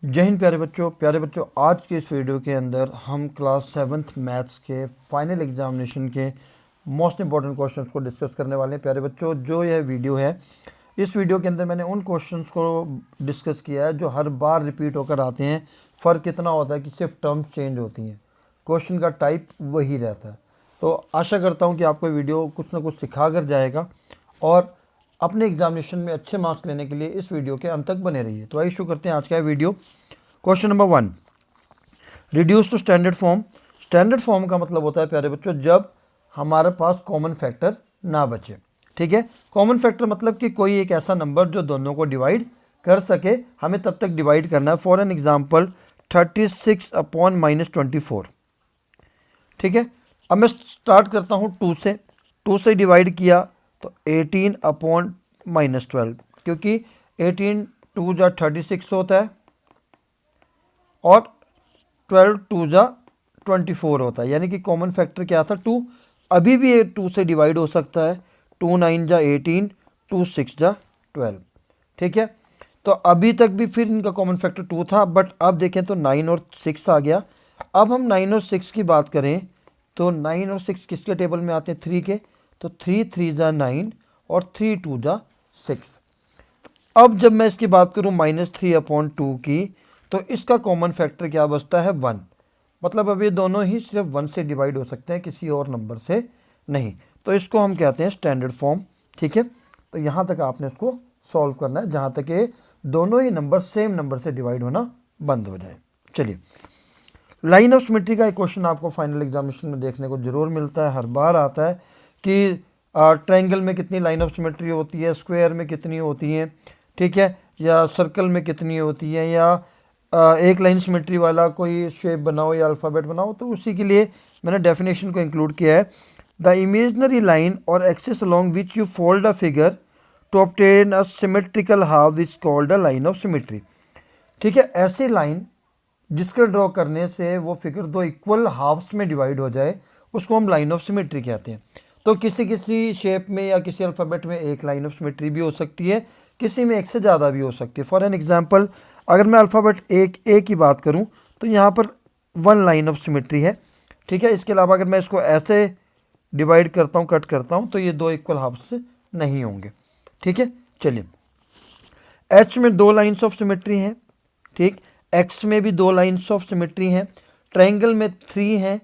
जय हिंद प्यारे बच्चों आज के इस वीडियो के अंदर हम क्लास 7th मैथ्स के फाइनल एग्जामिनेशन के मोस्ट इंपॉर्टेंट क्वेश्चंस को डिस्कस करने वाले हैं। प्यारे बच्चों, जो यह वीडियो है, इस वीडियो के अंदर मैंने उन क्वेश्चंस को डिस्कस किया है जो हर बार रिपीट होकर आते हैं। फ़र्क इतना होता है कि सिर्फ टर्म्स चेंज होती हैं, क्वेश्चन का टाइप वही रहता है। तो आशा करता हूँ कि आपको वीडियो कुछ ना कुछ सिखा कर जाएगा और अपने एग्जामिनेशन में अच्छे मार्क्स लेने के लिए इस वीडियो के अंत तक बने रहिए। तो आइए शुरू करते हैं आज का video. Question number 1, reduce to standard form. Standard form का मतलब होता है प्यारे बच्चों जब हमारे पास कॉमन फैक्टर ना बचे। ठीक है, कॉमन फैक्टर मतलब कि कोई एक ऐसा नंबर जो दोनों को डिवाइड कर सके, हमें तब तक डिवाइड करना है। For an example 36/-24। ठीक है, अब मैं स्टार्ट करता हूँ 2 से। 2 से डिवाइड किया तो 18/-12, क्योंकि 18 2 जा 36 होता है और 12 2 जा 24 होता है, यानी कि कॉमन फैक्टर क्या था 2। अभी भी ये 2 से डिवाइड हो सकता है। 2 9 जा 18, 2 6 जा 12। ठीक है, तो अभी तक भी फिर इनका कॉमन फैक्टर 2 था, बट अब देखें तो 9 और 6 आ गया। अब हम 9 और 6 की बात करें तो 9 और 6 किसके टेबल में आते हैं? 3 के। तो 3 3 जा 9 और 3 2 जा 6। अब जब मैं इसकी बात करूं -3/2 की, तो इसका कॉमन फैक्टर क्या बचता है? 1। मतलब अब ये दोनों ही सिर्फ 1 से डिवाइड हो सकते हैं, किसी और नंबर से नहीं। तो इसको हम कहते हैं स्टैंडर्ड फॉर्म। ठीक है, तो यहाँ तक आपने इसको सॉल्व करना है जहाँ तक ये दोनों ही नंबर सेम नंबर से डिवाइड होना बंद हो जाए। चलिए, लाइन ऑफ सिमेट्री का एक क्वेश्चन आपको फाइनल एग्जामिनेशन में देखने को जरूर मिलता है, हर बार आता है कि ट्रायंगल में कितनी लाइन ऑफ सिमेट्री होती है, स्क्वायर में कितनी होती हैं, ठीक है, या सर्कल में कितनी होती है, या एक लाइन सिमेट्री वाला कोई शेप बनाओ या अल्फ़ाबेट बनाओ। तो उसी के लिए मैंने डेफिनेशन को इंक्लूड किया है। द इमेजनरी लाइन और axis along which you fold a figure to obtain a symmetrical half is called a line of symmetry. ठीक है, ऐसी लाइन जिसका ड्रॉ करने से वो फिगर दो इक्वल हाफ्स में डिवाइड हो जाए, उसको हम लाइन ऑफ सिमेट्री कहते हैं। तो किसी किसी शेप में या किसी अल्फ़ाबेट में एक लाइन ऑफ सिमेट्री भी हो सकती है, किसी में एक से ज़्यादा भी हो सकती है। फॉर एन एग्जांपल, अगर मैं अल्फ़ाबेट एक ए की बात करूं तो यहाँ पर 1 लाइन ऑफ सिमेट्री है। ठीक है, इसके अलावा अगर मैं इसको ऐसे डिवाइड करता हूँ, कट करता हूँ, तो ये दो इक्वल हाफ्स नहीं होंगे। ठीक है, चलिए, एच में 2 लाइन्स ऑफ सिमेट्री हैं। ठीक, एक्स में भी 2 लाइन्स ऑफ सिमेट्री हैं, ट्रायंगल में 3 हैं।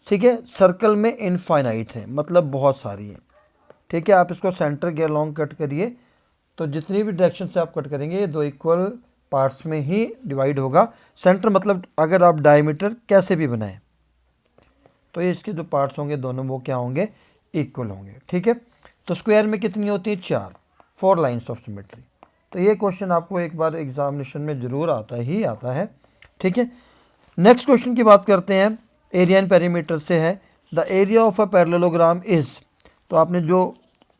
ठीक है, सर्कल में इनफाइनाइट है, मतलब बहुत सारी हैं। ठीक है, आप इसको सेंटर के अलोंग कट करिए तो जितनी भी डायरेक्शन से आप कट करेंगे ये दो इक्वल पार्ट्स में ही डिवाइड होगा। सेंटर मतलब अगर आप डायमीटर कैसे भी बनाएं तो ये इसके जो पार्ट्स होंगे दोनों वो क्या होंगे? इक्वल होंगे। ठीक है, तो स्क्वायर में कितनी होती है? 4 लाइन्स ऑफ सिमेट्री। तो ये क्वेश्चन आपको एक बार एग्जामिनेशन में ज़रूर आता है। ठीक है, नेक्स्ट क्वेश्चन की बात करते हैं, एरिया एंड पेरीमीटर से है। The area of a parallelogram is, तो आपने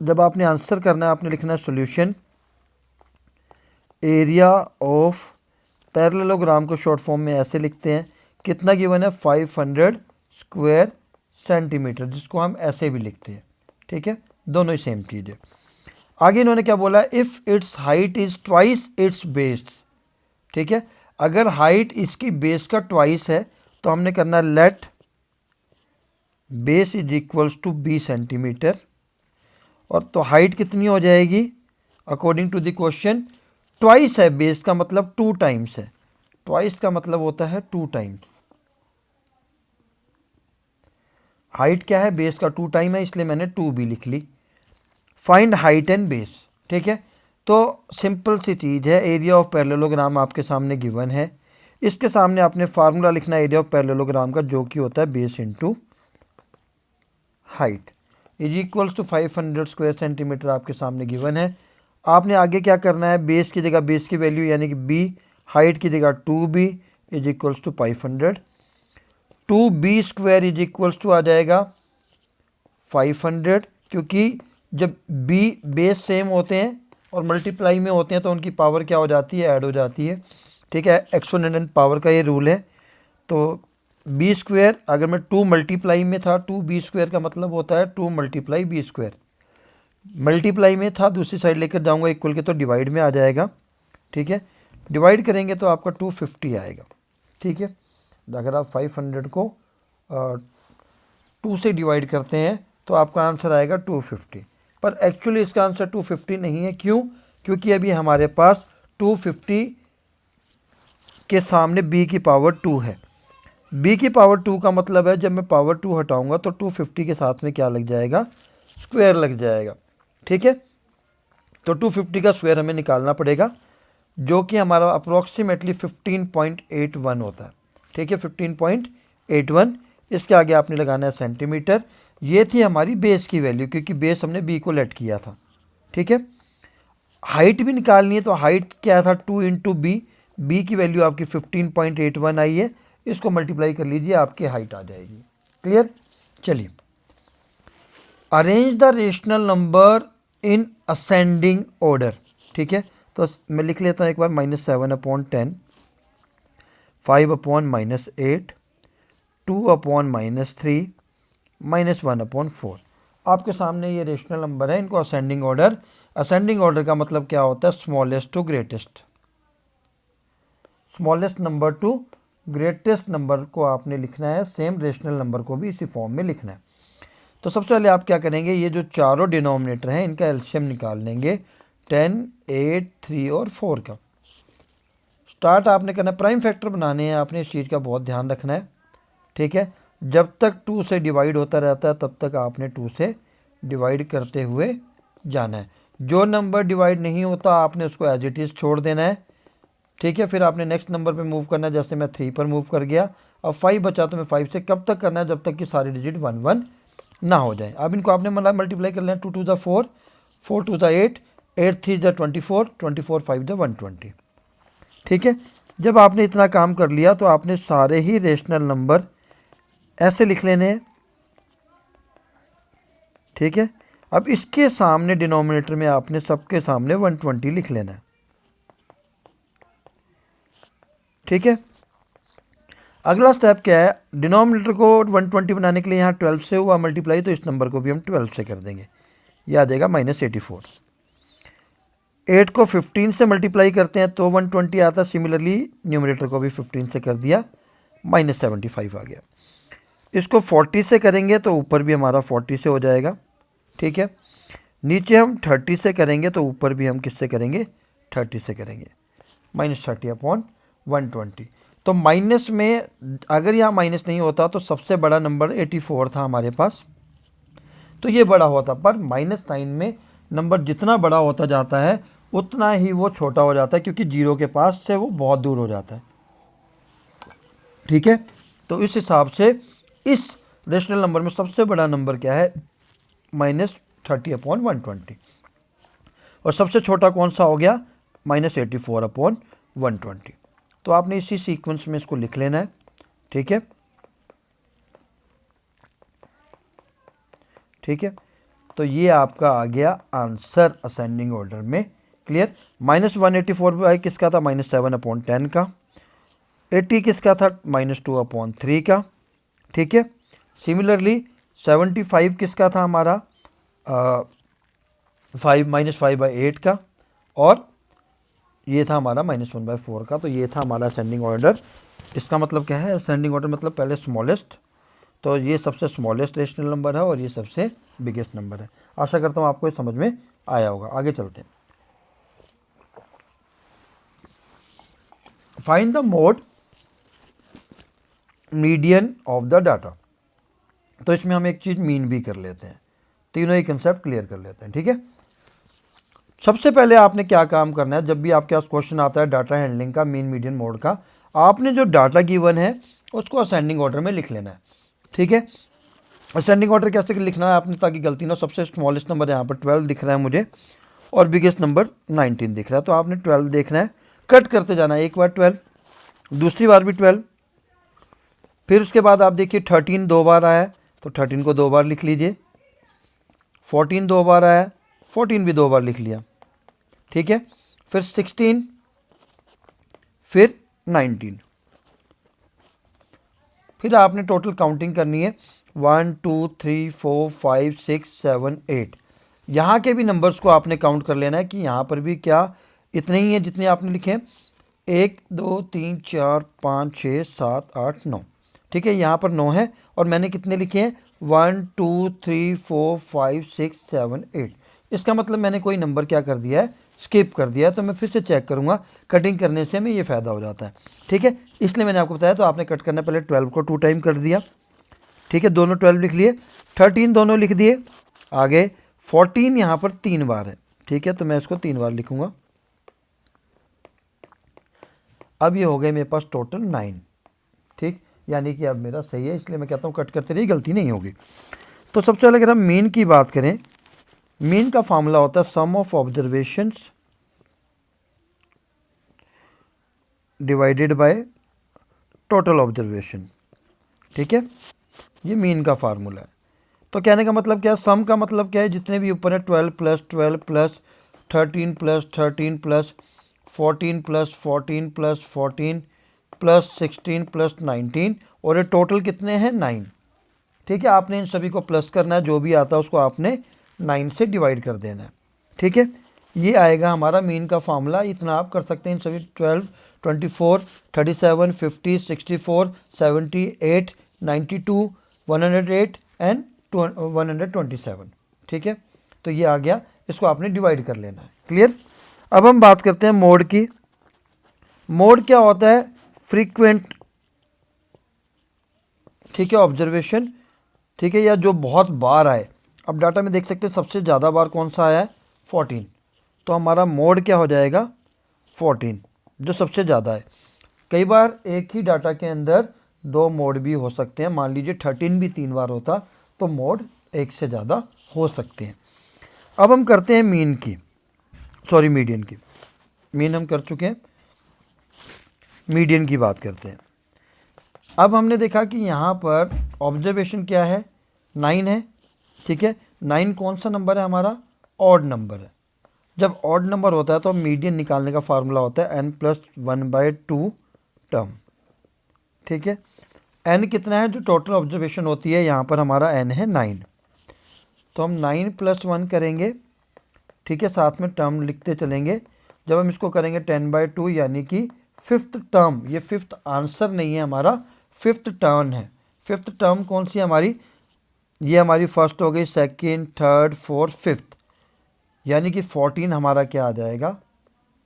जब आपने आंसर करना है आपने लिखना है सोल्यूशन। एरिया ऑफ पैरेललोग्राम को शॉर्ट फॉर्म में ऐसे लिखते हैं, कितना गिवन है? 500 स्क्वायर सेंटीमीटर, जिसको हम ऐसे भी लिखते हैं। ठीक है, दोनों ही सेम चीज़ है। आगे इन्होंने क्या बोला? If it's height is twice its base. ठीक है, अगर हाइट इसकी बेस का ट्वाइस है तो हमने करना let base is equals to 20 centimetre. और तो हाइट कितनी हो जाएगी according to the question? Twice है, बेस का मतलब 2 टाइम्स है, ट्वाइस का मतलब होता है 2 टाइम्स। हाइट क्या है? बेस का 2 टाइम है, इसलिए मैंने 2 भी लिख ली। Find height and base. ठीक है, तो सिंपल सी चीज़ है, एरिया ऑफ पैरेललोग्राम आपके सामने गिवन है, इसके सामने आपने फार्मूला लिखना है एरिया ऑफ पैरेललोग्राम का, जो कि होता है base into height is equals to 500 square centimetre आपके सामने गिवन है। आपने आगे क्या करना है? बेस की जगह बेस की वैल्यू यानी कि b, हाइट की जगह 2b is equals to 500। 2b square is equals to आ जाएगा 500, क्योंकि जब b बेस सेम होते हैं और मल्टीप्लाई में होते हैं तो उनकी पावर क्या हो जाती है? ऐड हो जाती है। ठीक है, एक्सपोनेंशियल पावर का ये रूल है। तो बी स्क्वायर, अगर मैं 2 मल्टीप्लाई में था, 2b स्क्वायर का मतलब होता है 2 मल्टीप्लाई b स्क्वायर। मल्टीप्लाई में था, दूसरी साइड लेकर जाऊंगा इक्वल के तो डिवाइड में आ जाएगा। ठीक है, डिवाइड करेंगे तो आपका 250 आएगा। ठीक है, अगर आप 500 को 2 से डिवाइड करते हैं तो आपका आंसर आएगा 250, पर एक्चुअली इसका आंसर 250 नहीं है। क्यों? क्योंकि अभी हमारे पास 250 के सामने b की पावर 2 है। b की पावर 2 का मतलब है जब मैं पावर 2 हटाऊंगा तो 250 के साथ में क्या लग जाएगा? स्क्वायर लग जाएगा। ठीक है, तो 250 का स्क्वायर हमें निकालना पड़ेगा, जो कि हमारा अप्रोक्सीमेटली 15.81 होता है। ठीक है, 15.81। इसके आगे आपने लगाना है सेंटीमीटर। ये थी हमारी बेस की वैल्यू, क्योंकि बेस हमने बी को लेट किया था। ठीक है, हाइट भी निकालनी है, तो हाइट क्या था? 2 इंटू बी। बी की वैल्यू आपकी 15.81 आई है, इसको मल्टीप्लाई कर लीजिए, आपकी हाइट आ जाएगी। क्लियर? चलिए, arrange the rational number in ascending order. ठीक है, तो मैं लिख लेता हूँ एक बार, -7/10, 5/-8, 2/-3, -1/4। आपके सामने ये रेशनल नंबर है, इनको असेंडिंग ऑर्डर। असेंडिंग ऑर्डर का मतलब क्या होता है? Smallest to greatest, smallest number to greatest number को आपने लिखना है। सेम रेशनल नंबर को भी इसी फॉर्म में लिखना है। तो सबसे पहले आप क्या करेंगे, ये जो चारों डिनोमिनेटर हैं इनका एलसीएम निकाल लेंगे, 10, 8, 3 और 4 का। स्टार्ट आपने करना है, प्राइम फैक्टर बनाने हैं, आपने इस चीज़ का बहुत ध्यान रखना है। ठीक है, जब तक 2 से डिवाइड होता रहता है तब तक आपने 2 से डिवाइड करते हुए जाना है। जो नंबर डिवाइड नहीं होता आपने उसको एज इट इज़ छोड़ देना है। ठीक है, फिर आपने नेक्स्ट नंबर पे मूव करना है। जैसे मैं 3 पर मूव कर गया, अब 5 बचा, तो मैं 5 से कब तक करना है? जब तक कि सारी डिजिट 1 1 ना हो जाए। अब इनको आपने मल्टीप्लाई कर लेना, 2 2 4, 4 2 8, 8 3 24, 24 5 120। ठीक है, जब आपने इतना काम कर लिया तो आपने सारे ही रेशनल नंबर ऐसे लिख लेने हैं। ठीक है, अब इसके सामने डिनोमिनेटर में आपने सबके सामने 120 लिख लेना है। ठीक है, अगला स्टेप क्या है? डिनोमिनेटर को 120 बनाने के लिए यहाँ 12 से हुआ मल्टीप्लाई, तो इस नंबर को भी हम 12 से कर देंगे, यह आ जाएगा -84। 8 को 15 से मल्टीप्लाई करते हैं तो 120 आता है। सिमिलरली न्यूमरेटर को भी 15 से कर दिया, -75 आ गया। इसको 40 से करेंगे तो ऊपर भी हमारा 40 से हो जाएगा। ठीक है, नीचे हम 30 से करेंगे तो ऊपर भी हम किससे करेंगे? 30 से करेंगे, -30/120। तो माइनस में अगर यहाँ माइनस नहीं होता तो सबसे बड़ा नंबर 84 था हमारे पास, तो ये बड़ा होता। पर माइनस साइन में नंबर जितना बड़ा होता जाता है उतना ही वो छोटा हो जाता है, क्योंकि जीरो के पास से वो बहुत दूर हो जाता है। ठीक है, तो इस हिसाब से इस रेशनल नंबर में सबसे बड़ा नंबर क्या है? -30/120। और सबसे छोटा कौन सा हो गया? -84/120। तो आपने इसी सीक्वेंस में इसको लिख लेना है। ठीक है, ठीक है, तो ये आपका आ गया आंसर असेंडिंग ऑर्डर में। क्लियर? -184 किसका था? -7/10 का। 80 किसका था? -2/3 का। ठीक है, सिमिलरली 75 किसका था हमारा? 5/8 का। और ये था हमारा -1/4 का। तो ये था हमारा असेंडिंग ऑर्डर। इसका मतलब क्या है? असेंडिंग ऑर्डर मतलब पहले स्मॉलेस्ट, तो ये सबसे स्मॉलेस्ट रेशनल नंबर है और ये सबसे बिगेस्ट नंबर है। आशा करता हूँ आपको ये समझ में आया होगा। आगे चलते हैं। Find the mode median of the data. तो इसमें हम एक चीज़ मीन भी कर लेते हैं, तीनों ही कंसेप्ट क्लियर कर लेते हैं। ठीक है, सबसे पहले आपने क्या काम करना है? जब भी आपके पास क्वेश्चन आता है डाटा हैंडलिंग का, मीन मीडियन मोड का, आपने जो डाटा गिवन है उसको असेंडिंग ऑर्डर में लिख लेना है। ठीक है, असेंडिंग ऑर्डर कैसे लिखना है आपने ताकि गलती ना हो? सबसे स्मॉलेस्ट नंबर यहाँ पर 12 दिख रहा है मुझे और बिगेस्ट नंबर 19 दिख रहा है, तो आपने 12 देखना है, कट करते जाना है। एक बार 12, दूसरी बार भी 12, फिर उसके बाद आप देखिए 13 2 बार आया तो 13 को 2 बार लिख लीजिए। 14 2 बार आया, 14 भी 2 बार लिख लिया। ठीक है, फिर 16, फिर 19, फिर आपने टोटल काउंटिंग करनी है 1 2 3 4 5 6 7 8। यहाँ के भी नंबर्स को आपने काउंट कर लेना है कि यहाँ पर भी क्या इतने ही हैं जितने आपने लिखे हैं। 1 2 3 4 5 6 7 8 9, ठीक है, यहाँ पर 9 है और मैंने कितने लिखे हैं 1 2 3 4 5 6 7 8। इसका मतलब मैंने कोई नंबर क्या कर दिया है, स्किप कर दिया है। तो मैं फिर से चेक करूँगा, कटिंग करने से हमें ये फ़ायदा हो जाता है, ठीक है, इसलिए मैंने आपको बताया। तो आपने कट करने पहले 12 को 2 टाइम कर दिया, ठीक है, दोनों 12 लिख लिए, 13 दोनों लिख दिए। आगे 14 यहाँ पर 3 बार है, ठीक है, तो मैं इसको 3 बार लिखूँगा। अब ये हो गए मेरे पास टोटल 9, ठीक, यानी कि अब मेरा सही है, इसलिए मैं कहता हूँ कट करते रहिए, गलती नहीं होगी। तो सबसे पहले अगर हम मीन की बात करें, मीन का फार्मूला होता है sum of observations divided by total observation, ठीक है, ये मीन का फार्मूला है। तो कहने का मतलब क्या है, सम का मतलब क्या है, जितने भी ऊपर है 12 plus 12 plus 13 plus 13 plus 14 plus 14 plus 14 plus 16 plus 19, और ये टोटल कितने हैं 9, ठीक है। आपने इन सभी को प्लस करना है, जो भी आता है उसको आपने 9 से डिवाइड कर देना है, ठीक है। ये आएगा हमारा मीन का फार्मूला। इतना आप कर सकते हैं, इन सभी 12 24 37 50 64 78 92 108 एंड 127, ठीक है। तो ये आ गया, इसको आपने डिवाइड कर लेना है, क्लियर। अब हम बात करते हैं मोड की। मोड क्या होता है, फ्रीक्वेंट, ठीक है, ऑब्जर्वेशन, ठीक है, या जो बहुत बार आए। अब डाटा में देख सकते हैं सबसे ज़्यादा बार कौन सा आया है 14, तो हमारा मोड क्या हो जाएगा 14, जो सबसे ज़्यादा है। कई बार एक ही डाटा के अंदर 2 मोड भी हो सकते हैं, मान लीजिए 13 भी 3 बार होता तो मोड एक से ज़्यादा हो सकते हैं। अब हम करते हैं मीन की, सॉरी मीडियन की। मीन हम कर चुके हैं, मीडियन की बात करते हैं। अब हमने देखा कि यहाँ पर ऑब्जर्वेशन क्या है 9 है, ठीक है। 9 कौन सा नंबर है हमारा, ऑड नंबर है। जब ऑड नंबर होता है तो मीडियन निकालने का फार्मूला होता है n+1/2 टर्म, ठीक है। n कितना है, जो टोटल ऑब्जर्वेशन होती है यहाँ पर हमारा n है 9, तो हम 9+1 करेंगे, ठीक है, साथ में टर्म लिखते चलेंगे। जब हम इसको करेंगे 10/2, यानी कि 5th टर्म, ये 5th आंसर नहीं है हमारा, 5th टर्म है। 5th टर्म कौन सी हमारी, ये हमारी फर्स्ट हो गई, सेकेंड, थर्ड, फोर्थ, 5th, यानी कि 14 हमारा क्या आ जाएगा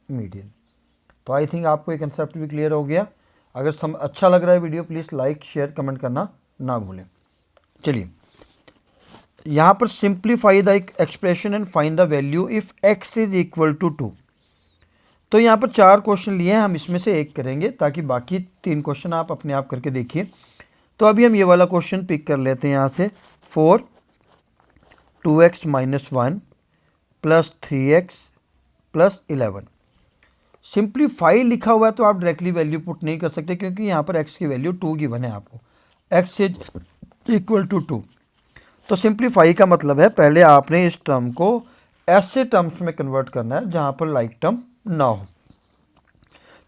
मीडियन। तो आई थिंक आपको ये कंसेप्ट भी क्लियर हो गया। अगर अच्छा लग रहा है video, please like share comment करना ना भूलें। चलिए, यहाँ पर simplify the expression and find the value if x is equal to 2। तो यहाँ पर 4 क्वेश्चन लिए हैं, हम इसमें से एक करेंगे ताकि बाकी 3 क्वेश्चन आप अपने आप करके देखिए। तो अभी हम ये वाला क्वेश्चन पिक कर लेते हैं यहाँ से, 4 2x - 1 + 3x + 11। सिंप्लीफाई लिखा हुआ है तो आप डायरेक्टली वैल्यू पुट नहीं कर सकते, क्योंकि यहाँ पर x की वैल्यू 2 गिवन है आपको, x इज इक्वल टू 2। तो सिंप्लीफाई का मतलब है पहले आपने इस टर्म को ऐसे टर्म्स में कन्वर्ट करना है जहाँ पर लाइक टर्म ना हो।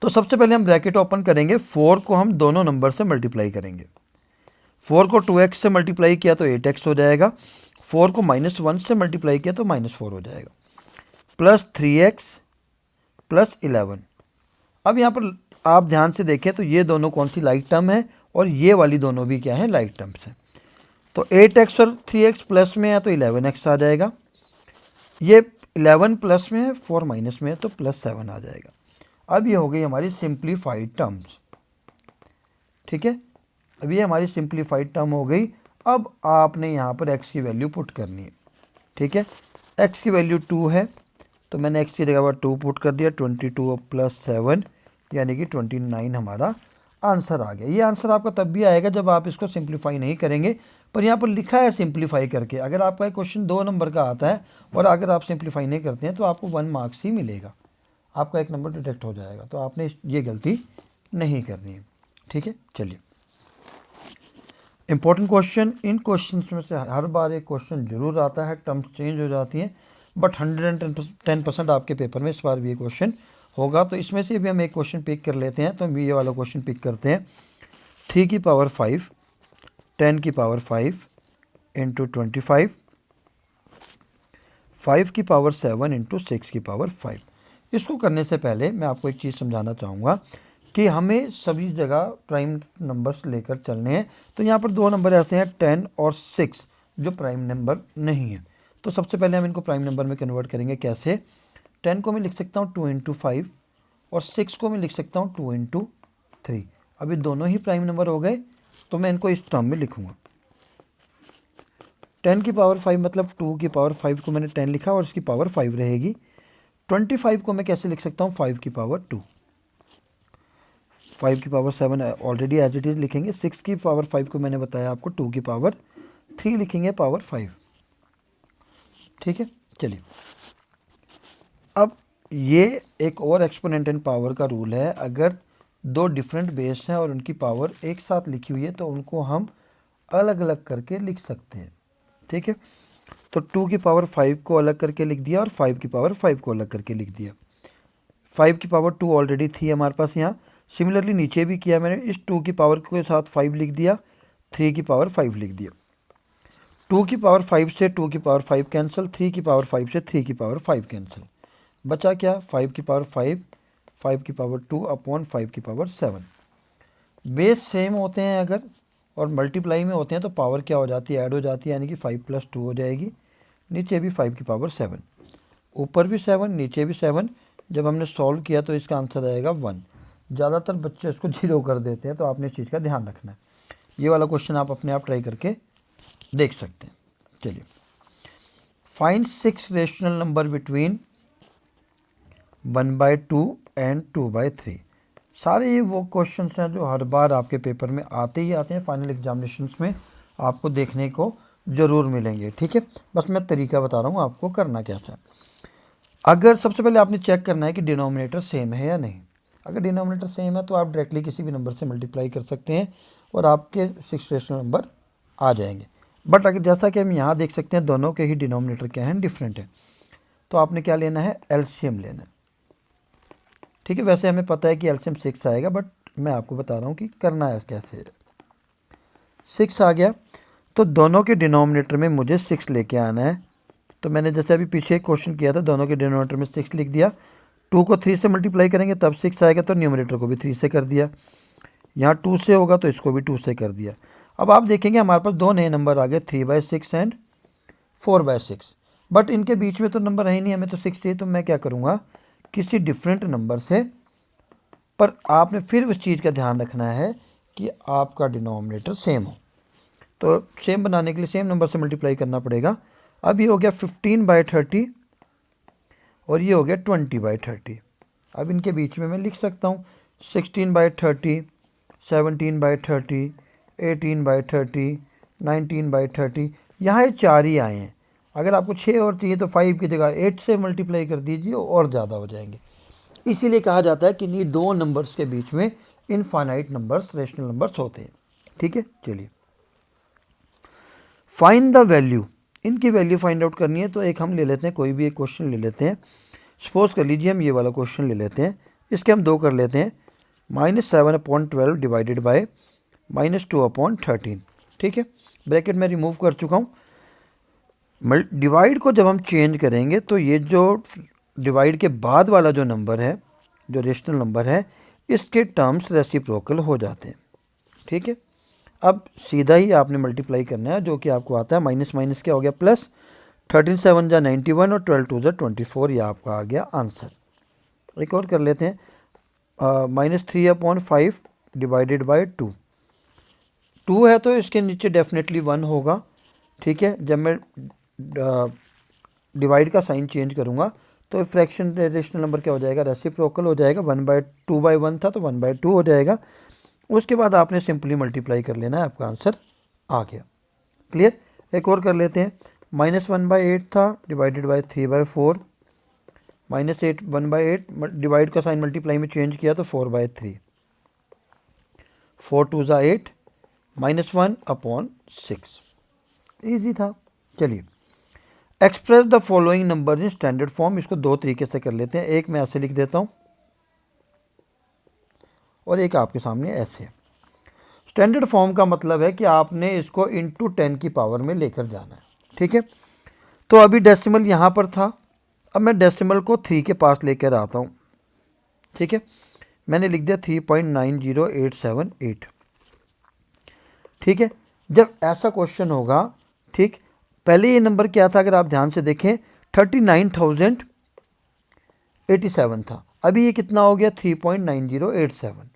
तो सबसे पहले हम ब्रैकेट ओपन करेंगे, 4 को हम दोनों नंबर से मल्टीप्लाई करेंगे। 4 को 2x से मल्टीप्लाई किया तो 8x हो जाएगा, 4 को -1 से मल्टीप्लाई किया तो -4 हो जाएगा, प्लस 3x + 11। अब यहाँ पर आप ध्यान से देखें तो ये दोनों कौन सी लाइक टर्म है, और ये वाली दोनों भी क्या है लाइक टर्म्स हैं। तो 8x और 3x प्लस में है तो 11x आ जाएगा, ये 11 प्लस में है, 4 माइनस में है तो +7 आ जाएगा। अब ये हो गई हमारी सिंप्लीफाइड टर्म्स, ठीक है, अब ये हमारी सिंप्लीफाइड टर्म हो गई। अब आपने यहाँ पर x की वैल्यू पुट करनी है, ठीक है। x की वैल्यू 2 है तो मैंने x की जगह पर 2 पुट कर दिया, 22 + 7 यानी कि 29 हमारा आंसर आ गया। ये आंसर आपका तब भी आएगा जब आप इसको सिंप्लीफाई नहीं करेंगे, पर यहाँ पर लिखा है सिंप्लीफाई करके। अगर आपका क्वेश्चन 2 नंबर का आता है और अगर आप सिंप्लीफाई नहीं करते हैं तो आपको 1 मार्क्स ही मिलेगा, आपका 1 नंबर डिडक्ट हो जाएगा। तो आपने ये गलती नहीं करनी है, ठीक है। चलिए, इंपॉर्टेंट क्वेश्चन, इन क्वेश्चन में से हर बार एक क्वेश्चन जरूर आता है, टर्म्स चेंज हो जाती हैं, बट 110% आपके पेपर में इस बार भी ये क्वेश्चन होगा। तो इसमें से भी हम एक क्वेश्चन पिक कर लेते हैं। तो हम ये वाला क्वेश्चन पिक करते हैं, 3 की पावर 5 10 की पावर 5 × 25 5 की पावर 7 × 6 की पावर 5। इसको करने से पहले मैं आपको एक चीज़ समझाना चाहूँगा कि हमें सभी जगह प्राइम नंबर्स लेकर चलने हैं। तो यहाँ पर दो नंबर ऐसे हैं 10 और 6 जो प्राइम नंबर नहीं है। तो सबसे पहले हम इनको प्राइम नंबर में कन्वर्ट करेंगे। कैसे? 10 को मैं लिख सकता हूँ 2 × 5 और 6 को मैं लिख सकता हूँ 2 × 3। अभी दोनों ही प्राइम नंबर हो गए, तो मैं इनको इस टर्म में लिखूँगा। 10 की पावर 5 मतलब 2 की पावर 5 को मैंने 10 लिखा और इसकी पावर 5 रहेगी। 25 को मैं कैसे लिख सकता हूँ? 5 की पावर 2। 5 की power 7 already as it is लिखेंगे। 6 की पावर 5 को मैंने बताया आपको 2 की पावर 3 लिखेंगे, पावर 5। ठीक है, चलिए अब ये एक और एक्सपोनेंट एंड पावर का रूल है। अगर दो डिफरेंट बेस हैं और उनकी पावर एक साथ लिखी हुई है तो उनको हम अलग अलग करके लिख सकते हैं। ठीक है, तो 2 की पावर 5 को अलग करके लिख दिया और 5 की पावर 5 को अलग करके लिख दिया। 5 की पावर 2 ऑलरेडी थी हमारे पास यहाँ। सिमिलरली नीचे भी किया मैंने, इस 2 की पावर के साथ 5 लिख दिया, 3 की पावर 5 लिख दिया। 2 की पावर 5 से 2 की पावर 5 कैंसिल, 3 की पावर 5 से 3 की पावर 5 कैंसिल। बचा क्या? 5 की पावर 5, 5 की पावर 2 अपॉन 5 की पावर 7। बेस सेम होते हैं अगर और मल्टीप्लाई में होते हैं तो पावर क्या हो जाती है? ऐड हो जाती है, यानी कि 5 + 2 हो जाएगी। नीचे भी 5 की पावर 7, ऊपर भी 7, नीचे भी 7। जब हमने सॉल्व किया तो इसका आंसर आएगा 1। ज़्यादातर बच्चे इसको 0 कर देते हैं, तो आपने इस चीज़ का ध्यान रखना है। ये वाला क्वेश्चन आप अपने आप ट्राई करके देख सकते हैं। चलिए, find 6 rational number between 1/2 and 2/3। सारे ये वो क्वेश्चंस हैं जो हर बार आपके पेपर में आते ही आते हैं। फाइनल एग्जामिनेशंस में आपको देखने को ज़रूर मिलेंगे। ठीक है, बस मैं तरीका बता रहा हूँ आपको करना क्या है। अगर सबसे पहले आपने चेक करना है कि डिनोमिनेटर सेम है या नहीं। अगर डिनोमिनेटर सेम है तो आप डायरेक्टली किसी भी नंबर से मल्टीप्लाई कर सकते हैं और आपके 6 रेशनल नंबर आ जाएंगे। बट अगर जैसा कि हम यहाँ देख सकते हैं दोनों के ही डिनोमिनेटर क्या हैं? डिफरेंट है। तो आपने क्या लेना है? एलसीएम लेना है। ठीक है, वैसे हमें पता है कि एलसीएम 6 आएगा, बट मैं आपको बता रहा हूँ कि करना है कैसे। 6 आ गया तो दोनों के डिनोमिनेटर में मुझे 6 लेके आना है। तो मैंने जैसे अभी पीछे एक क्वेश्चन किया था, दोनों के डिनोमिनेटर में 6 लिख दिया। 2 को 3 से मल्टीप्लाई करेंगे तब 6 आएगा, तो न्यूमरेटर को भी 3 से कर दिया। यहाँ 2 से होगा तो इसको भी 2 से कर दिया। अब आप देखेंगे हमारे पास दो नए नंबर आ गए, 3/6 एंड 4/6। बट इनके बीच में तो नंबर है ही नहीं, हमें तो 6 चाहिए। तो मैं क्या करूँगा? किसी डिफरेंट नंबर से, पर आपने फिर उस चीज़ का ध्यान रखना है कि आपका डिनोमिनेटर सेम हो। तो सेम बनाने के लिए सेम नंबर से मल्टीप्लाई करना पड़ेगा। अब ये हो गया 15/30 और ये हो गया 20/30। अब इनके बीच में मैं लिख सकता हूँ 16/30, 17/30, 18/30, 19/30। यहाँ ये 4 ही आए हैं। अगर आपको 6 और चाहिए तो 5 की जगह 8 से मल्टीप्लाई कर दीजिए और ज़्यादा हो जाएंगे। इसीलिए कहा जाता है कि नहीं, दो नंबर्स के बीच में इनफाइनाइट नंबर्स, रेशनल नंबर्स होते हैं। ठीक है, चलिए फाइंड द वैल्यू। इनकी वैल्यू फाइंड आउट करनी है तो एक हम ले लेते हैं, कोई भी एक क्वेश्चन ले लेते हैं। सपोज कर लीजिए हम ये वाला क्वेश्चन ले लेते हैं। इसके हम दो कर लेते हैं, -7/12 डिवाइडेड बाय -2/13। ठीक है, ब्रैकेट में रिमूव कर चुका हूँ। डिवाइड को जब हम चेंज करेंगे तो ये जो डिवाइड के बाद वाला जो नंबर है, जो रेशनल नंबर है, इसके टर्म्स रेसिप्रोकल हो जाते हैं। ठीक है, अब सीधा ही आपने मल्टीप्लाई करना है, जो कि आपको आता है। माइनस माइनस क्या हो गया? प्लस। 13 7 जा 91 और 12 2 जा 24, ये आपका आ गया आंसर। एक और कर लेते हैं, -3/5 डिवाइडेड बाय 2। 2 है तो इसके नीचे डेफिनेटली 1 होगा। ठीक है, जब मैं डिवाइड का साइन चेंज करूँगा तो फ्रैक्शन रेशनल नंबर क्या हो जाएगा? रेसिप्रोकल हो जाएगा। 1/2/1 था तो 1/2 हो जाएगा। उसके बाद आपने सिंपली मल्टीप्लाई कर लेना है, आपका आंसर आ गया। क्लियर? एक और कर लेते हैं, -1/8 था डिवाइडेड बाय 3/4, -8 1/8 डिवाइड का साइन मल्टीप्लाई में चेंज किया तो 4/3, 4 2 जा 8, -1/6। ईजी था। चलिए, express the following number in standard form. इसको दो तरीके से कर लेते हैं, एक मैं ऐसे लिख देता हूँ और एक आपके सामने ऐसे। स्टैंडर्ड फॉर्म का मतलब है कि आपने इसको इंटू 10 की पावर में लेकर जाना है। ठीक है, तो अभी डेसिमल यहाँ पर था, अब मैं डेसिमल को 3 के पास लेकर आता हूँ, ठीक है। मैंने लिख दिया 3.90878, ठीक है। जब ऐसा क्वेश्चन होगा, ठीक, पहले ये नंबर क्या था, अगर आप ध्यान से देखें 39,087 था, अभी ये कितना हो गया 3.9087,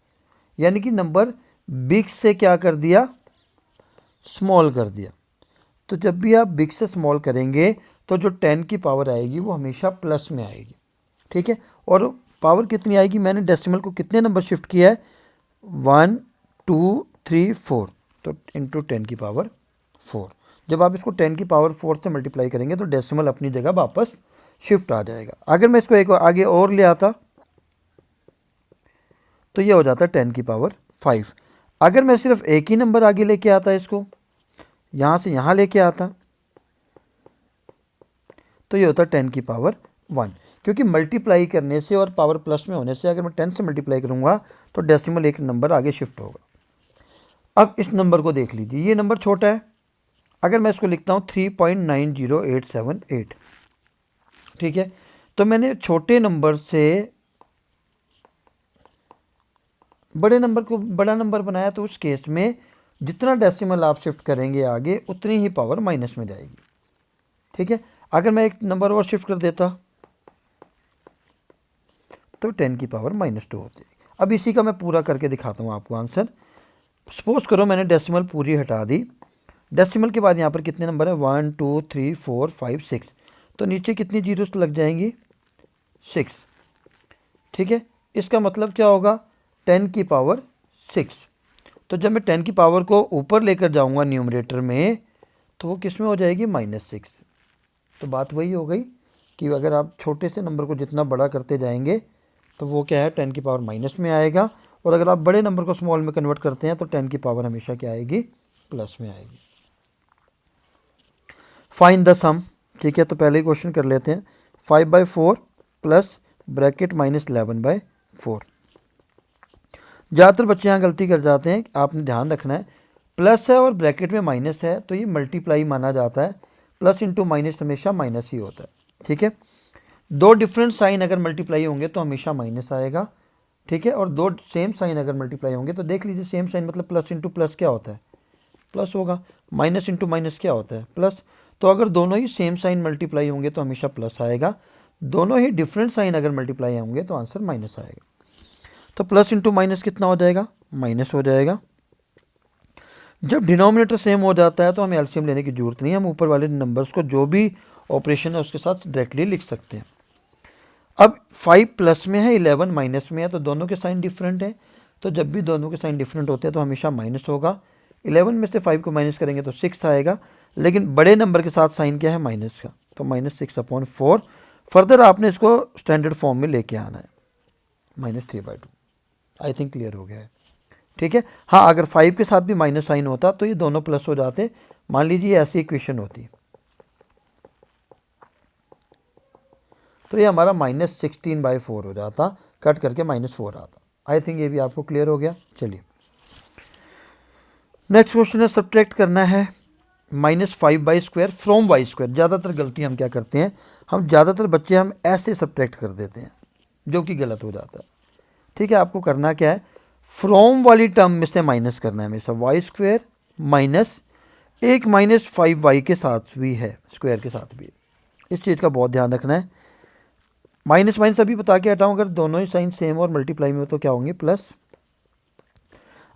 यानी कि नंबर बिग से क्या कर दिया, स्मॉल कर दिया। तो जब भी आप बिग से स्मॉल करेंगे तो जो 10 की पावर आएगी वो हमेशा प्लस में आएगी, ठीक है। और पावर कितनी आएगी, मैंने डेसिमल को कितने नंबर शिफ्ट किया है, 1 2 3 4, तो इंटू 10 की पावर 4। जब आप इसको 10 की पावर 4 से मल्टीप्लाई करेंगे तो डेसिमल अपनी जगह वापस शिफ्ट आ जाएगा। अगर मैं इसको एक आगे और ले आता तो ये हो जाता है 10 की पावर 5। अगर मैं सिर्फ एक ही नंबर आगे लेके आता, इसको यहाँ से यहाँ लेके आता, तो ये होता है 10 की पावर 1, क्योंकि मल्टीप्लाई करने से और पावर प्लस में होने से अगर मैं 10 से मल्टीप्लाई करूँगा तो डेसिमल एक नंबर आगे शिफ्ट होगा। अब इस नंबर को देख लीजिए, ये नंबर छोटा है, अगर मैं इसको लिखता हूँ 3.90878, ठीक है। तो मैंने छोटे नंबर से बड़े नंबर को बड़ा नंबर बनाया, तो उस केस में जितना डेसिमल आप शिफ्ट करेंगे आगे उतनी ही पावर माइनस में जाएगी, ठीक है। अगर मैं एक नंबर और शिफ्ट कर देता तो 10 की पावर -2 होती है। अब इसी का मैं पूरा करके दिखाता हूँ आपको आंसर। सपोज करो मैंने डेसिमल पूरी हटा दी, डेसिमल के बाद यहाँ पर कितने नंबर है, 1 2 3 4 5 6, तो नीचे कितनी जीरोस लग जाएंगी, 6, ठीक है। इसका मतलब क्या होगा, 10 की पावर 6। तो जब मैं 10 की पावर को ऊपर लेकर जाऊंगा न्यूमरेटर में, तो वो किस में हो जाएगी, -6। तो बात वही हो गई कि अगर आप छोटे से नंबर को जितना बड़ा करते जाएंगे तो वो क्या है, 10 की पावर माइनस में आएगा, और अगर आप बड़े नंबर को स्मॉल में कन्वर्ट करते हैं तो 10 की पावर हमेशा क्या आएगी, प्लस में आएगी। फाइंड द सम, ठीक है। तो पहले क्वेश्चन कर लेते हैं, 5/4 प्लस ब्रैकेट -11/4। ज़्यादातर बच्चे यहाँ गलती कर जाते हैं, आपने ध्यान रखना है, प्लस है और ब्रैकेट में माइनस है तो ये मल्टीप्लाई माना जाता है, प्लस इंटू माइनस हमेशा माइनस ही होता है, ठीक है। दो डिफरेंट साइन अगर मल्टीप्लाई होंगे तो हमेशा माइनस आएगा, ठीक है। और दो सेम साइन अगर मल्टीप्लाई होंगे तो देख लीजिए, सेम साइन मतलब प्लस इंटू प्लस क्या होता है, प्लस होगा, माइनस इंटू माइनस क्या होता है, प्लस। तो अगर दोनों ही सेम साइन मल्टीप्लाई होंगे तो हमेशा प्लस आएगा, दोनों ही डिफरेंट साइन अगर मल्टीप्लाई होंगे तो आंसर माइनस आएगा। तो प्लस इंटू माइनस कितना हो जाएगा, माइनस हो जाएगा। जब डिनोमिनेटर सेम हो जाता है तो हमें एलसीएम लेने की जरूरत नहीं है, हम ऊपर वाले नंबर्स को जो भी ऑपरेशन है उसके साथ डायरेक्टली लिख सकते हैं। अब 5 प्लस में है, 11 माइनस में है, तो दोनों के साइन डिफरेंट हैं, तो जब भी दोनों के साइन डिफरेंट होते हैं तो हमेशा माइनस होगा। 11 में से 5 को माइनस करेंगे तो 6 आएगा, लेकिन बड़े नंबर के साथ साइन क्या है, माइनस का, तो -6/4। फर्दर आपने इसको स्टैंडर्ड फॉर्म में लेके आना है, -3/2। आई थिंक क्लियर हो गया है, ठीक है। हाँ, अगर 5 के साथ भी माइनस साइन होता तो ये दोनों प्लस हो जाते। मान लीजिए ऐसी इक्वेशन होती तो ये हमारा -16/4 हो जाता, कट करके -4 आता। आई थिंक ये भी आपको क्लियर हो गया। चलिए नेक्स्ट क्वेश्चन है, सब्ट्रैक्ट करना है -5/² फ्रॉम y²। ज़्यादातर गलती हम क्या करते हैं, हम ज़्यादातर बच्चे हम ऐसे सब्ट्रैक्ट कर देते हैं जो कि गलत हो जाता है, ठीक है। आपको करना क्या है, फ्रॉम वाली टर्म में से माइनस करना है हमेशा, y² माइनस एक -5y के साथ भी है, स्क्वायर के साथ भी है, इस चीज़ का बहुत ध्यान रखना है। माइनस माइनस अभी बता के हटाऊँ, अगर दोनों ही साइन सेम और मल्टीप्लाई में हो तो क्या होंगे, प्लस।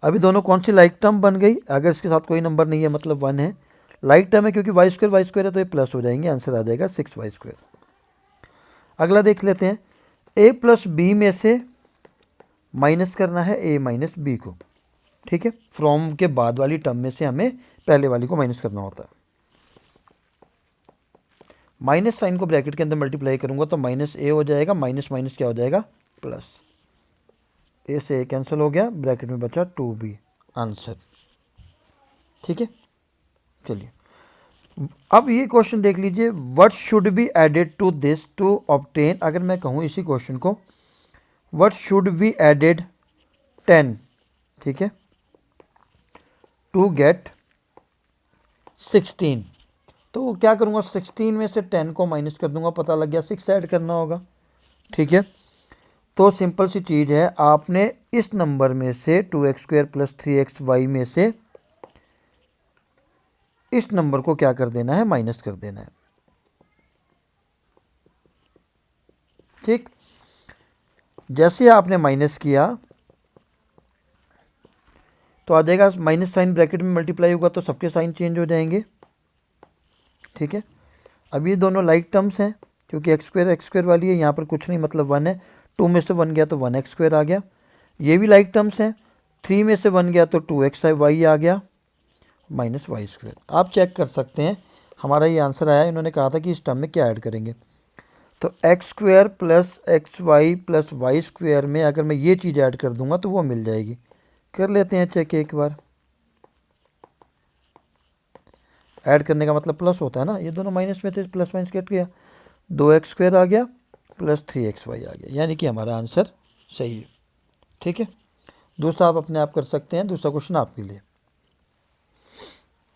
अभी दोनों कौन सी लाइक टर्म बन गई, अगर इसके साथ कोई नंबर नहीं है मतलब 1 है, लाइक टर्म है क्योंकि y² है तो ये प्लस हो जाएंगे, आंसर आ जाएगा 6y²। अगला देख लेते हैं, a + b में से माइनस करना है a - b को, ठीक है। फ्रॉम के बाद वाली टर्म में से हमें पहले वाली को माइनस करना होता है। माइनस साइन को ब्रैकेट के अंदर मल्टीप्लाई करूंगा तो -a हो जाएगा, माइनस माइनस क्या हो जाएगा, प्लस। a से a कैंसिल हो गया, ब्रैकेट में बचा 2b, आंसर, ठीक है। चलिए अब ये क्वेश्चन देख लीजिए, what should be added to this to obtain. अगर मैं कहूँ इसी क्वेश्चन को, व्हाट शुड बी एडेड 10, ठीक है, टू गेट 16, तो क्या करूँगा, 16 में से 10 को माइनस कर दूंगा, पता लग गया 6 ऐड करना होगा। ठीक है, तो सिंपल सी चीज़ है, आपने इस नंबर में से 2x² + 3xy में से इस नंबर को क्या कर देना है, माइनस कर देना है। ठीक, जैसे आपने माइनस किया तो आ जाएगा माइनस साइन ब्रैकेट में मल्टीप्लाई होगा तो सबके साइन चेंज हो जाएंगे। ठीक है, अब ये दोनों लाइक टर्म्स हैं क्योंकि x² वाली है, यहाँ पर कुछ नहीं मतलब 1 है, 2 में से 1 गया तो 1x² आ गया। ये भी लाइक टर्म्स हैं, 3 में से 1 गया तो 2xy आ गया -y²। आप चेक कर सकते हैं, हमारा ये आंसर आया। इन्होंने कहा था कि इस टर्म में क्या ऐड करेंगे, तो x² + xy + y² में अगर मैं ये चीज़ ऐड कर दूंगा तो वो मिल जाएगी। कर लेते हैं चेक एक बार। ऐड करने का मतलब प्लस होता है ना, ये दोनों माइनस में थे, प्लस माइनस कट गया, 2x² आ गया + 3xy आ गया, यानी कि हमारा आंसर सही है। ठीक है, दूसरा आप अपने आप कर सकते हैं। दूसरा क्वेश्चन आपके लिए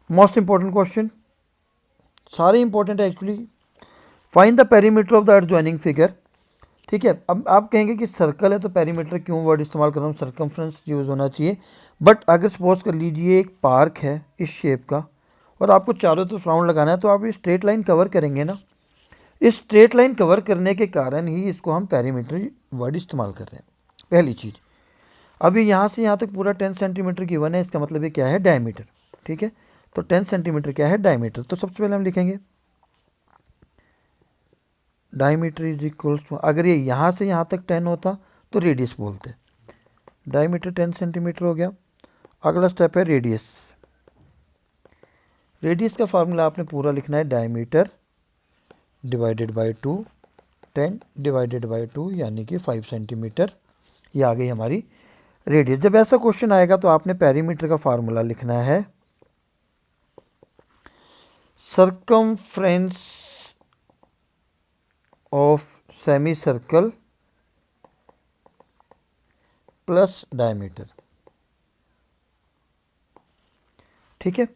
मोस्ट इंपॉर्टेंट क्वेश्चन, सारे इंपॉर्टेंट है actually. Find the perimeter of the adjoining figure. ठीक है, अब आप कहेंगे कि सर्कल है तो पेरीमीटर क्यों वर्ड इस्तेमाल कर रहा हूँ, सर्कमफ्रेंस यूज़ होना चाहिए। बट अगर सपोज कर लीजिए एक पार्क है इस शेप का और आपको चारों तरफ राउंड लगाना है तो आप ये स्ट्रेट लाइन कवर करेंगे ना। इस स्ट्रेट लाइन कवर करने के कारण ही इसको हम पेरीमीटर वर्ड इस्तेमाल कर रहे हैं, पहली चीज़। अभी यहाँ से यहाँ तक पूरा 10 सेंटीमीटर गिवन है, इसका मतलब ये क्या है, डायमीटर। ठीक है, तो 10 सेंटीमीटर क्या है, डायमीटर। तो सबसे पहले हम लिखेंगे डायमीटर इज इक्वल्स टू, अगर ये यहाँ से यहाँ तक 10 होता तो रेडियस बोलते। डायमीटर 10 सेंटीमीटर हो गया। अगला स्टेप है रेडियस। रेडियस का फार्मूला आपने पूरा लिखना है, diameter divided by 2, 10 divided by 2 यानी कि 5 सेंटीमीटर। ये आ गई हमारी रेडियस। जब ऐसा क्वेश्चन आएगा तो आपने पेरीमीटर का फार्मूला लिखना है, circumference of semi circle plus diameter. ठीक है,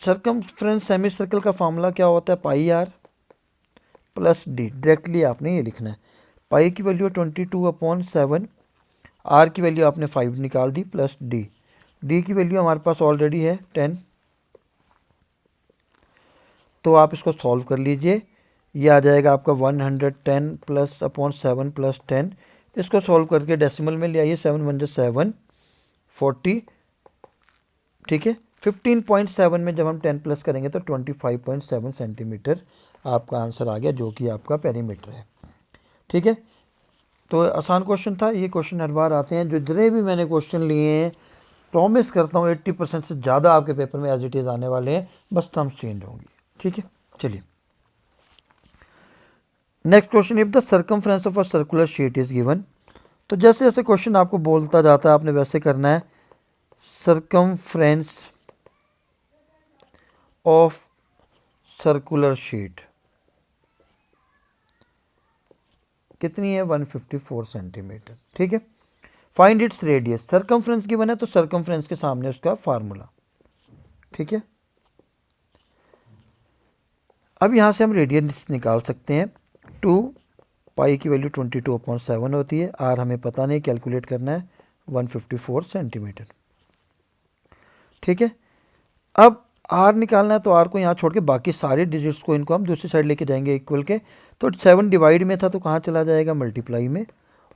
सर्कमफ्रेंस सेमी सर्कल का फार्मूला क्या होता है, πr + d। डायरेक्टली आपने ये लिखना है, पाई की वैल्यू 22/7, आर की वैल्यू आपने 5 निकाल दी, प्लस डी की वैल्यू हमारे पास ऑलरेडी है 10। तो आप इसको सॉल्व कर लीजिए, ये आ जाएगा आपका 110 + 7 + 10। इसको सॉल्व करके डेसिमल में ले आइए, 7 × 1 = 7, 40। ठीक है, 15.7 में जब हम 10 प्लस करेंगे तो 25.7 सेंटीमीटर आपका आंसर आ गया, जो कि आपका पेरीमीटर है। ठीक है, तो आसान क्वेश्चन था। ये क्वेश्चन हर बार आते हैं, जो जितने भी मैंने क्वेश्चन लिए हैं प्रॉमिस करता हूँ 80% से ज़्यादा आपके पेपर में एज इट इज़ आने वाले हैं, बस टर्म्स चेंज होंगी। ठीक है, चलिए next question, if the circumference of a circular sheet is given. तो जैसे जैसे क्वेश्चन आपको बोलता जाता है आपने वैसे करना है। सर्कमफ्रेंस ऑफ सर्कुलर शीट कितनी है, 154 सेंटीमीटर। ठीक है, find its radius. Circumference given है तो सर्कमफ्रेंस के सामने उसका फार्मूला। ठीक है, अब यहाँ से हम रेडियस निकाल सकते हैं। 2 पाई की वैल्यू 22/7 होती है, आर हमें पता नहीं, कैलकुलेट करना है 154 सेंटीमीटर। ठीक है, अब आर निकालना है तो आर को यहाँ छोड़ के बाकी सारे डिजिट्स को इनको हम दूसरी साइड लेके जाएंगे इक्वल के। तो 7 डिवाइड में था तो कहाँ चला जाएगा, मल्टीप्लाई में,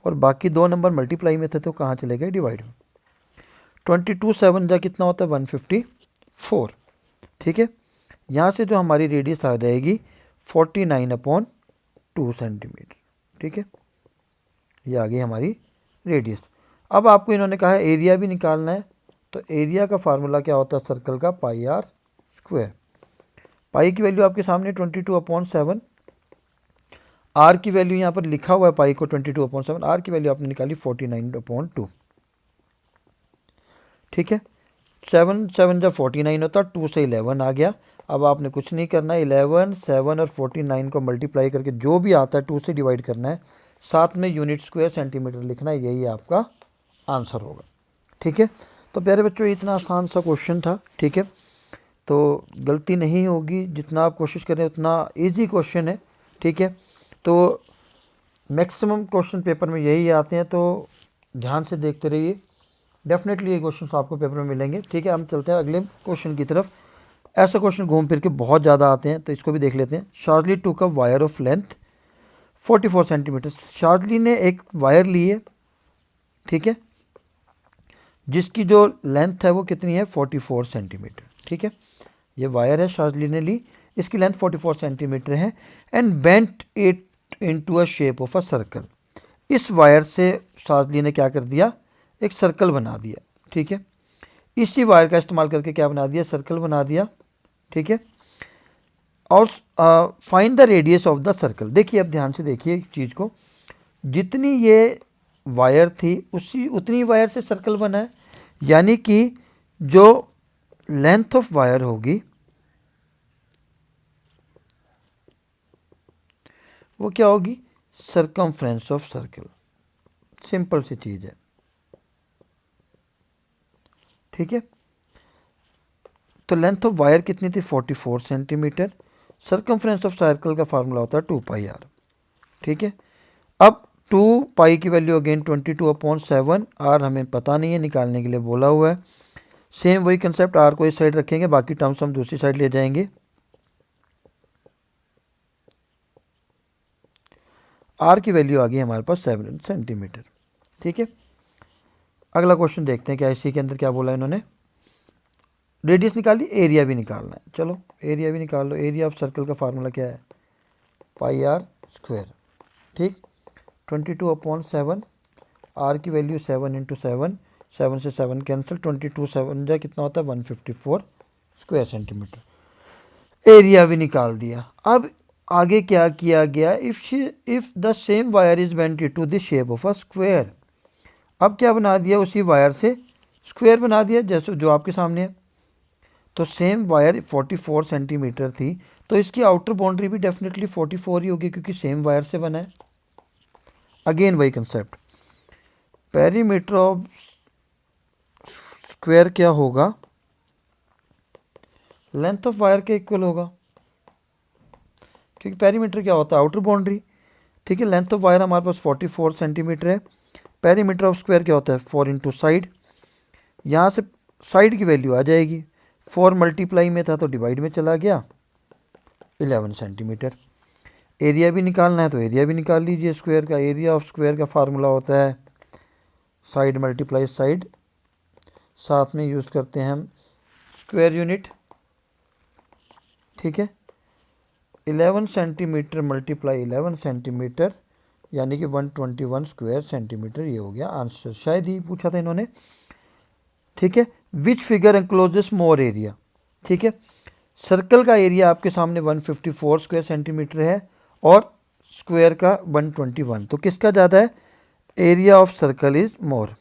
और बाकी 2 नंबर मल्टीप्लाई में थे तो कहाँ चले गए, डिवाइड में। 22 7 जा कितना होता है, 154। ठीक है, यहाँ से जो हमारी रेडियस आ जाएगी 49/2 सेंटीमीटर। ठीक है, ये आ गई हमारी रेडियस। अब आपको इन्होंने कहा है एरिया भी निकालना है, तो एरिया का फार्मूला क्या होता है सर्कल का, πr²। पाई की वैल्यू आपके सामने 22/7, आर की वैल्यू यहाँ पर लिखा हुआ है पाई को 22/7, आर की वैल्यू आपने निकाली 49/2। ठीक है, 7 7 जब 49 होता, 2 से 11 आ गया। अब आपने कुछ नहीं करना, 11 7 और 49 को मल्टीप्लाई करके जो भी आता है 2 से डिवाइड करना है, साथ में यूनिट स्क्वायर सेंटीमीटर लिखना है, यही आपका आंसर होगा। ठीक है, तो प्यारे बच्चों इतना आसान सा क्वेश्चन था। ठीक है, तो गलती नहीं होगी, जितना आप कोशिश करें उतना इजी क्वेश्चन है, ठीक है। तो मैक्सिमम क्वेश्चन पेपर में यही आते हैं, तो ध्यान से देखते रहिए, डेफिनेटली ये क्वेश्चन आपको पेपर में मिलेंगे, ठीक है। हम चलते हैं अगले क्वेश्चन की तरफ। ऐसे क्वेश्चन घूम फिर के बहुत ज़्यादा आते हैं, तो इसको भी देख लेते हैं। Charlie took a wire of length 44 centimetre. Charlie ने एक वायर ली है, ठीक है, जिसकी जो लेंथ है वो कितनी है, 44 सेंटीमीटर, ठीक है। ये वायर है, शार्ली ने ली, इसकी लेंथ 44 सेंटीमीटर है। And bent it into a shape of a circle. इस वायर से शार्ली ने क्या कर दिया, एक सर्कल बना दिया, ठीक है। इसी वायर का इस्तेमाल करके क्या बना दिया, सर्कल बना दिया, ठीक है। और find the radius of the circle. देखिए, अब ध्यान से देखिए एक चीज़ को, जितनी ये वायर थी उतनी वायर से सर्कल बना है, यानी कि जो लेंथ ऑफ वायर होगी वो क्या होगी, सर्कमफ्रेंस ऑफ सर्कल। सिंपल सी चीज़ है, ठीक है। तो लेंथ ऑफ वायर कितनी थी, 44 सेंटीमीटर। सर्कमफ्रेंस ऑफ सर्कल का फार्मूला होता है 2πr, ठीक है। अब 2π की वैल्यू अगेन 22/7, r हमें पता नहीं है, निकालने के लिए बोला हुआ है। सेम वही कंसेप्ट, r को इस साइड रखेंगे, बाकी टर्म्स हम दूसरी साइड ले जाएंगे। r की वैल्यू आ गई हमारे पास 7 सेंटीमीटर, ठीक है। अगला क्वेश्चन देखते हैं क्या इसी के अंदर क्या बोला इन्होंने। रेडियस निकाली, एरिया भी निकालना है, चलो एरिया भी निकाल लो। एरिया ऑफ सर्कल का फार्मूला क्या है, πr², ठीक। 22/7, r की वैल्यू 7 × 7, 7 से 7 कैंसिल, 22 7 जा कितना होता है, 154 स्क्वायर सेंटीमीटर। एरिया भी निकाल दिया। अब आगे क्या किया गया, if the same wire is bent to the shape of a square. अब क्या बना दिया, उसी वायर से स्क्वायर बना दिया, जैसे जो आपके सामने है। तो सेम वायर 44 सेंटीमीटर थी, तो इसकी आउटर बाउंड्री भी डेफिनेटली 44 ही होगी, क्योंकि सेम वायर से बना है। अगेन वही कंसेप्ट, पेरीमीटर ऑफ स्क्वायर क्या होगा, लेंथ ऑफ वायर के इक्वल होगा, क्योंकि पेरीमीटर क्या होता है, आउटर बाउंड्री, ठीक है। लेंथ ऑफ वायर हमारे पास 44 सेंटीमीटर है। पेरीमीटर ऑफ स्क्वायर क्या होता है, 4 × साइड। यहाँ से साइड की वैल्यू आ जाएगी, 4 मल्टीप्लाई में था तो डिवाइड में चला गया, 11 सेंटीमीटर। एरिया भी निकालना है तो एरिया भी निकाल लीजिए स्क्वायर का। एरिया ऑफ स्क्वायर का फार्मूला होता है साइड मल्टीप्लाई साइड, साथ में यूज़ करते हैं हम स्क्वायर यूनिट, ठीक है। 11 सेंटीमीटर मल्टीप्लाई 11 सेंटीमीटर यानी कि 121 स्क्वायर सेंटीमीटर, ये हो गया आंसर। शायद ही पूछा था इन्होंने, ठीक है। Which figure encloses more area, ठीक है। सर्कल का एरिया आपके सामने 154 स्क्वायर सेंटीमीटर है और स्क्वायर का 121, तो किसका ज़्यादा है, area of circle is more.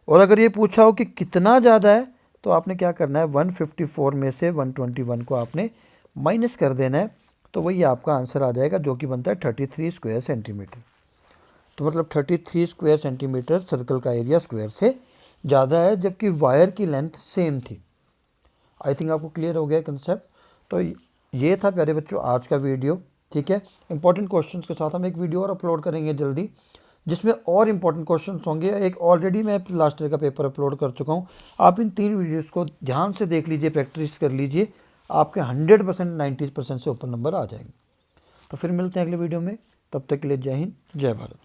और अगर ये पूछा हो कि कितना ज़्यादा है, तो आपने क्या करना है, 154 में से 121 को आपने माइनस कर देना है, तो वही आपका आंसर आ जाएगा, जो कि बनता है 33 स्क्वायर सेंटीमीटर। तो मतलब 33 स्क्वायर सेंटीमीटर सर्कल का एरिया स्क्वायर से ज़्यादा है, जबकि वायर की लेंथ सेम थी। आई थिंक आपको क्लियर हो गया कंसेप्ट। तो ये था प्यारे बच्चों आज का वीडियो, ठीक है। इंपॉर्टेंट क्वेश्चंस के साथ हम एक वीडियो और अपलोड करेंगे जल्दी, जिसमें और इंपॉर्टेंट क्वेश्चंस होंगे। एक ऑलरेडी मैं लास्ट ईयर का पेपर अपलोड कर चुका हूँ, आप इन 3 वीडियोस को ध्यान से देख लीजिए, प्रैक्टिस कर लीजिए, आपके 100% 90% से ऊपर नंबर आ जाएंगे। तो फिर मिलते हैं अगले वीडियो में, तब तक के लिए जय हिंद जय भारत।